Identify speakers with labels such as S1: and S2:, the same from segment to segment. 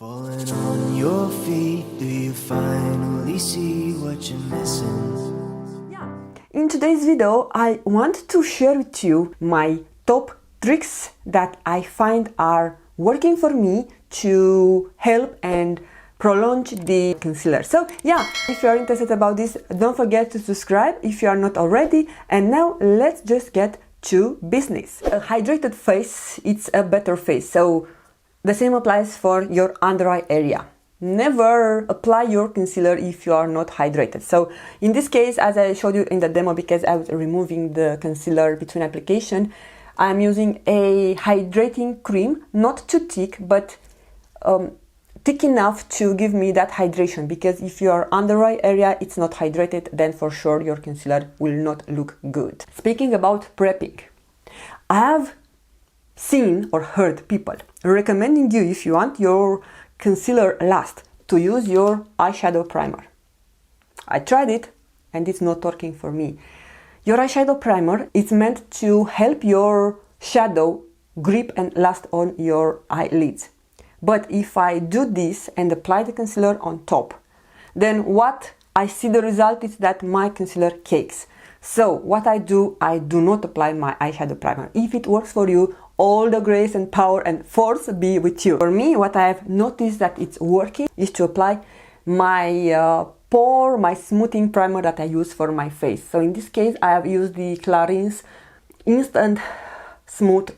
S1: Falling on your feet, do you finally see what you're missing?
S2: In today's video, I want to share with you my top tricks that I find are working for me to help and prolong the concealer. So yeah, if you are interested about this, don't forget to subscribe if you are not already. And now let's just get to business. A hydrated face, it's a better face. So the same applies for your under eye area. Never apply your concealer if you are not hydrated. So in this case, as I showed you in the demo, because I was removing the concealer between application, I'm using a hydrating cream, not too thick, but thick enough to give me that hydration, because if your under eye area it's not hydrated, then for sure your concealer will not look good. Speaking about prepping, I have seen or heard people recommending you, if you want your concealer last, to use your eyeshadow primer. I tried it and it's not working for me. Your eyeshadow primer is meant to help your shadow grip and last on your eyelids. But if I do this and apply the concealer on top, then what I see the result is that my concealer cakes. So what I do not apply my eyeshadow primer. If it works for you, all the grace and power and force be with you. For me, what I have noticed that it's working is to apply my my smoothing primer that I use for my face. So in this case, I have used the Clarins Instant Smooth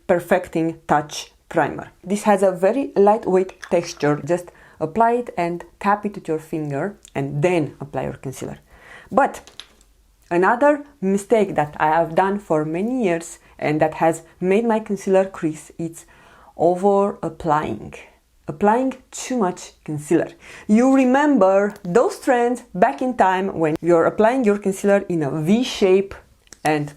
S2: Perfecting Touch Primer. This has a very lightweight texture. Just apply it and tap it with your finger and then apply your concealer. But another mistake that I have done for many years and that has made my concealer crease is over applying too much concealer. You remember those trends back in time when you're applying your concealer in a V shape, and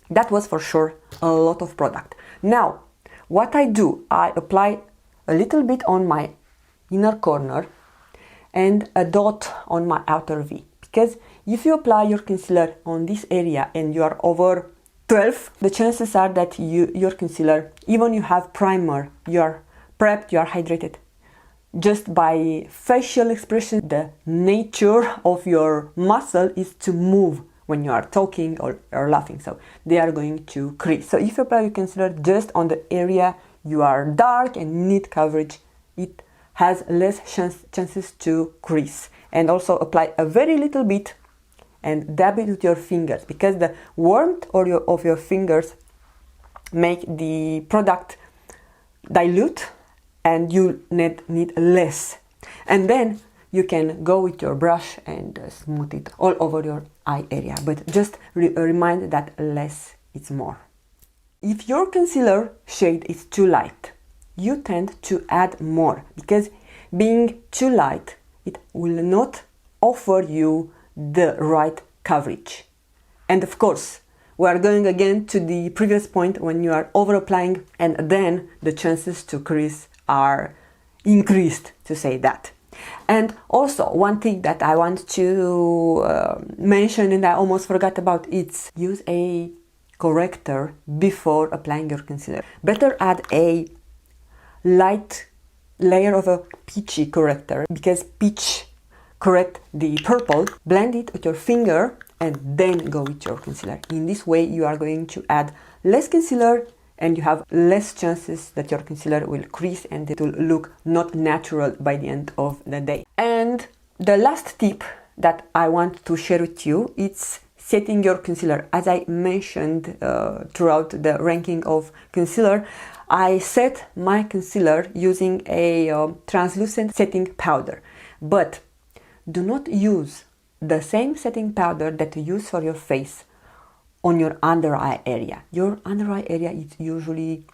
S2: that was for sure a lot of product. Now what I do, I apply a little bit on my inner corner and a dot on my outer V, because if you apply your concealer on this area and you are over 12, the chances are that your concealer, even you have primer, you are prepped, you are hydrated. Just by facial expression, the nature of your muscle is to move when you are talking or laughing, so they are going to crease. So if you apply your concealer just on the area you are dark and need coverage, it has less chances to crease. And also apply a very little bit and dab it with your fingers, because the warmth of your fingers make the product dilute and you need less. And then you can go with your brush and smooth it all over your eye area. But just remind that less is more. If your concealer shade is too light, you tend to add more, because being too light, it will not offer you the right coverage. And of course, we are going again to the previous point, when you are over applying, and then the chances to crease are increased, to say that. And also one thing that I want to mention, and I almost forgot about, it's use a corrector before applying your concealer. Better add a light layer of a peachy corrector, because peach correct the purple. Blend it with your finger and then go with your concealer. In this way you are going to add less concealer and you have less chances that your concealer will crease and it will look not natural by the end of the day. And the last tip that I want to share with you, it's setting your concealer. As I mentioned throughout the ranking of concealer, I set my concealer using a translucent setting powder. But do not use the same setting powder that you use for your face on your under eye area. Your under eye area is usually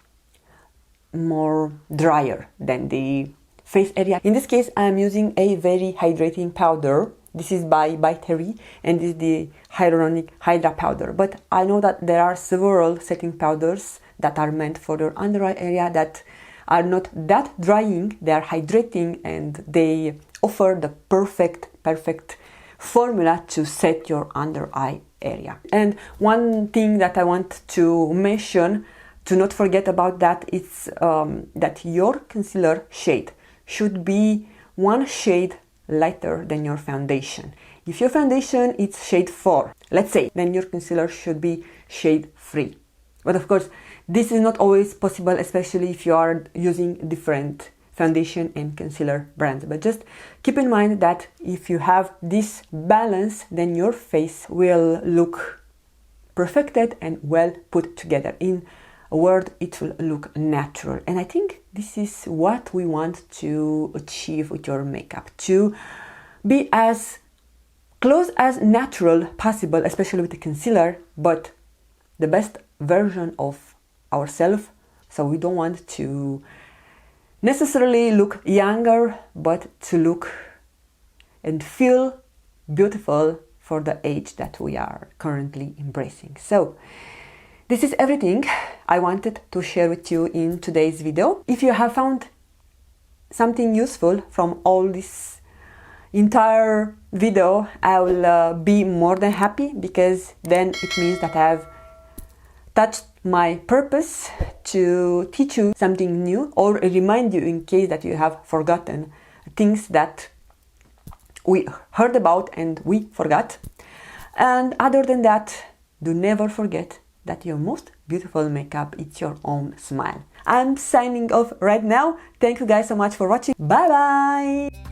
S2: more drier than the face area. In this case, I am using a very hydrating powder. This is by Terry, and this is the Hyaluronic Hydra powder. But I know that there are several setting powders that are meant for your under eye area that are not that drying, they are hydrating, and they offer the perfect formula to set your under eye area. And one thing that I want to mention, to not forget about that, is that your concealer shade should be one shade lighter than your foundation. If your foundation is shade 4, let's say, then your concealer should be shade 3. But of course, this is not always possible, especially if you are using different foundation and concealer brands. But just keep in mind that if you have this balance, then your face will look perfected and well put together. In a word, it will look natural. And I think this is what we want to achieve with your makeup, to be as close as natural possible, especially with the concealer, but the best version of ourselves. So we don't want to necessarily look younger, but to look and feel beautiful for the age that we are currently embracing. So this is everything I wanted to share with you in today's video. If you have found something useful from all this entire video, I will be more than happy, because then it means that I have touched my purpose to teach you something new, or remind you in case that you have forgotten things that we heard about and we forgot. And other than that, do never forget that your most beautiful makeup is your own smile. I'm signing off right now. Thank you guys so much for watching. Bye bye!